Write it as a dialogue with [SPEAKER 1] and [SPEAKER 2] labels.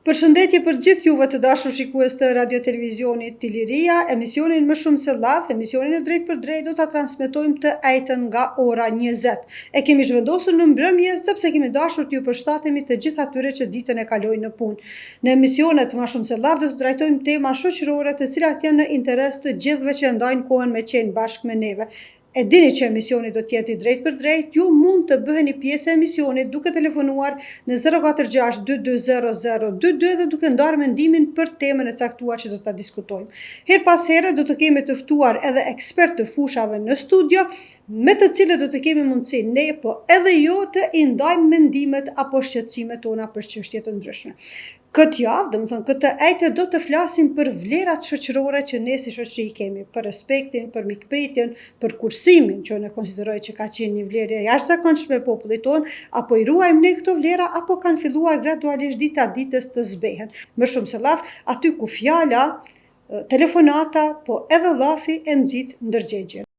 [SPEAKER 1] Përshëndetje për gjithë juve të dashur shikues të radio televizionit Tiliria, emisionin më shumë se llaf, emisionin e drejt për drejt do ta transmetojmë të ejtën nga ora 20. E kemi zhvendosur në mbrëmje sepse kemi dashur t'ju përshtatemi të gjithë atyre që ditën e kalojnë në punë. Në emisionet më shumë se llaf do të trajtojmë tema shoqërore të cilat janë në interes të gjithëve që ndajnë kohën me qenë bashkë me neve. E dini që emisioni do t'jeti drejt për drejt, ju mund të bëheni pjesë e emisionit duke telefonuar në 046 2200 22 dhe duke ndarë mendimin për temën e caktuar që do ta diskutojmë. Her pas here do të kemi të ftuar edhe ekspert të fushave në studio, me të cilët do të kemi mundësi ne, po edhe jo të i ndajmë mendimet apo shqetësimet tona për çështje të ndryshme. Këtë javë, domethënë këtë ejtë do të flasim për vlerat shoqërore që ne si shoqëri kemi, për respektin, për mikpritjen, për kursimin që ne konsideroj që ka qenë një vlerë e jashtëzakonshme e popullit tonë, apo i ruajmë ne këto vlera apo kanë filluar gradualisht dita ditës të zbehen. Më shumë se llaf, aty ku fjala, telefonata, po edhe llafi e nxit ndërgjegjen.